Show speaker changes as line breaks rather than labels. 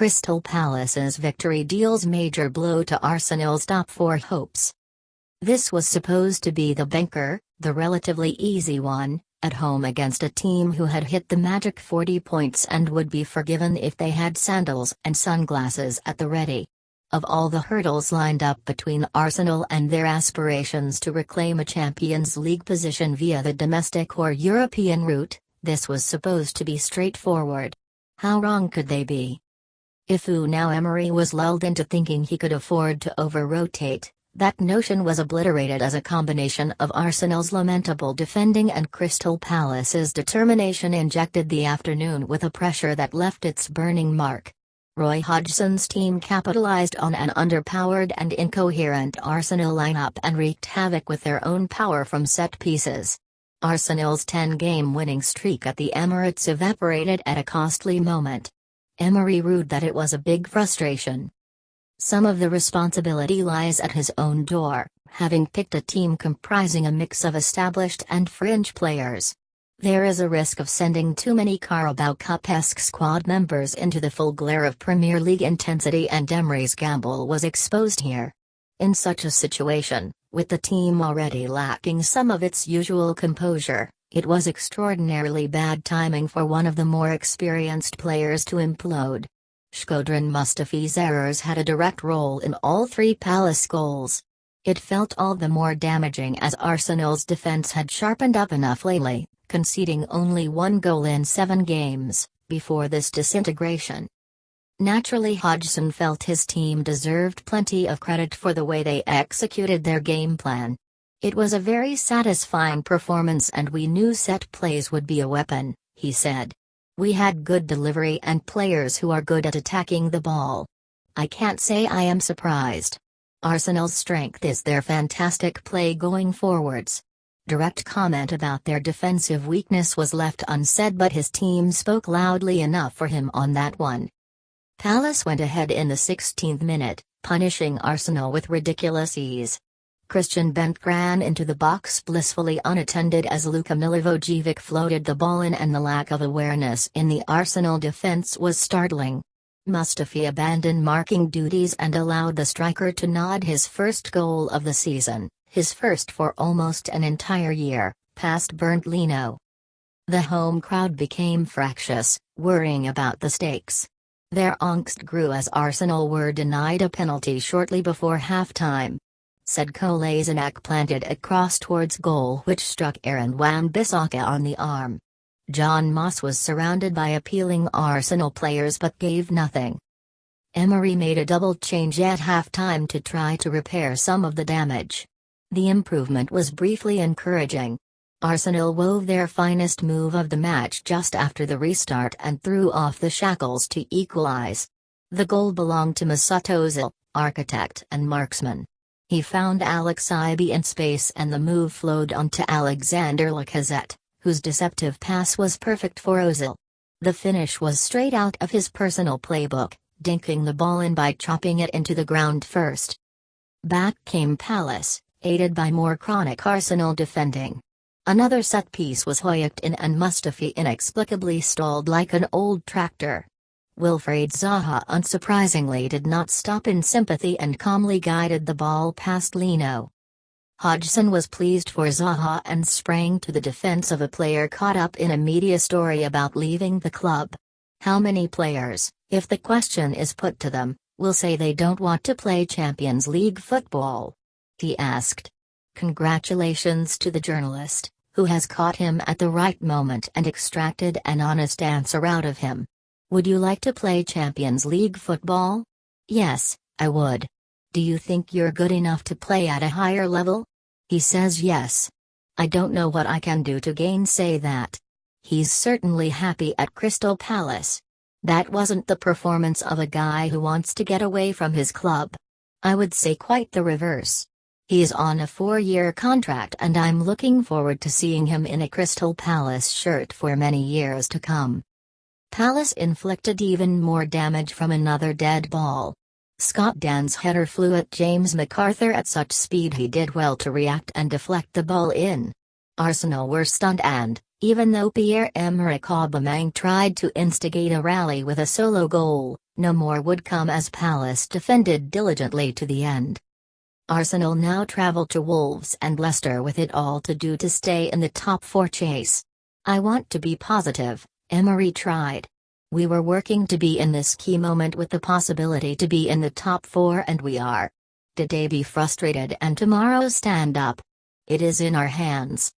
Crystal Palace's victory deals major blow to Arsenal's top four hopes. This was supposed to be the banker, the relatively easy one, at home against a team who had hit the magic 40 points and would be forgiven if they had sandals and sunglasses at the ready. Of all the hurdles lined up between Arsenal and their aspirations to reclaim a Champions League position via the domestic or European route, this was supposed to be straightforward. How wrong could they be? If Unai Emery was lulled into thinking he could afford to over-rotate, that notion was obliterated as a combination of Arsenal's lamentable defending and Crystal Palace's determination injected the afternoon with a pressure that left its burning mark. Roy Hodgson's team capitalized on an underpowered and incoherent Arsenal lineup and wreaked havoc with their own power from set pieces. Arsenal's 10-game winning streak at the Emirates evaporated at a costly moment. Emery rued that it was a big frustration. Some of the responsibility lies at his own door, having picked a team comprising a mix of established and fringe players. There is a risk of sending too many Carabao Cup-esque squad members into the full glare of Premier League intensity, and Emery's gamble was exposed here. In such a situation, with the team already lacking some of its usual composure, it was extraordinarily bad timing for one of the more experienced players to implode. Shkodran Mustafi's errors had a direct role in all three Palace goals. It felt all the more damaging as Arsenal's defence had sharpened up enough lately, conceding only one goal in 7 games, before this disintegration. Naturally, Hodgson felt his team deserved plenty of credit for the way they executed their game plan. It was a very satisfying performance and we knew set plays would be a weapon, he said. We had good delivery and players who are good at attacking the ball. I can't say I am surprised. Arsenal's strength is their fantastic play going forwards. Direct comment about their defensive weakness was left unsaid, but his team spoke loudly enough for him on that one. Palace went ahead in the 16th minute, punishing Arsenal with ridiculous ease. Christian Bentke ran into the box blissfully unattended as Luka Milivojevic floated the ball in, and the lack of awareness in the Arsenal defence was startling. Mustafi abandoned marking duties and allowed the striker to nod his first goal of the season, his first for almost an entire year, past Bernd Leno. The home crowd became fractious, worrying about the stakes. Their angst grew as Arsenal were denied a penalty shortly before half-time. Said Kolasinac planted a cross towards goal which struck Aaron Wan-Bissaka on the arm. John Moss was surrounded by appealing Arsenal players but gave nothing. Emery made a double change at half-time to try to repair some of the damage. The improvement was briefly encouraging. Arsenal wove their finest move of the match just after the restart and threw off the shackles to equalize. The goal belonged to Mesut Ozil, architect and marksman. He found Alex Iwobi in space and the move flowed onto Alexander Lacazette, whose deceptive pass was perfect for Ozil. The finish was straight out of his personal playbook, dinking the ball in by chopping it into the ground first. Back came Palace, aided by more chronic Arsenal defending. Another set piece was hoiked in and Mustafi inexplicably stalled like an old tractor. Wilfried Zaha unsurprisingly did not stop in sympathy and calmly guided the ball past Leno. Hodgson was pleased for Zaha and sprang to the defense of a player caught up in a media story about leaving the club. How many players, if the question is put to them, will say they don't want to play Champions League football? He asked. Congratulations to the journalist, who has caught him at the right moment and extracted an honest answer out of him. Would you like to play Champions League football? Yes, I would. Do you think you're good enough to play at a higher level? He says yes. I don't know what I can do to gainsay that. He's certainly happy at Crystal Palace. That wasn't the performance of a guy who wants to get away from his club. I would say quite the reverse. He's on a 4-year contract and I'm looking forward to seeing him in a Crystal Palace shirt for many years to come. Palace inflicted even more damage from another dead ball. Scott Dan's header flew at James McArthur at such speed he did well to react and deflect the ball in. Arsenal were stunned and, even though Pierre-Emerick Aubameyang tried to instigate a rally with a solo goal, No more would come as Palace defended diligently to the end. Arsenal now travel to Wolves and Leicester with it all to do to stay in the top four chase. I want to be positive, Emery tried. We were working to be in this key moment with the possibility to be in the top four, and we are. Today be frustrated and tomorrow stand up. It is in our hands.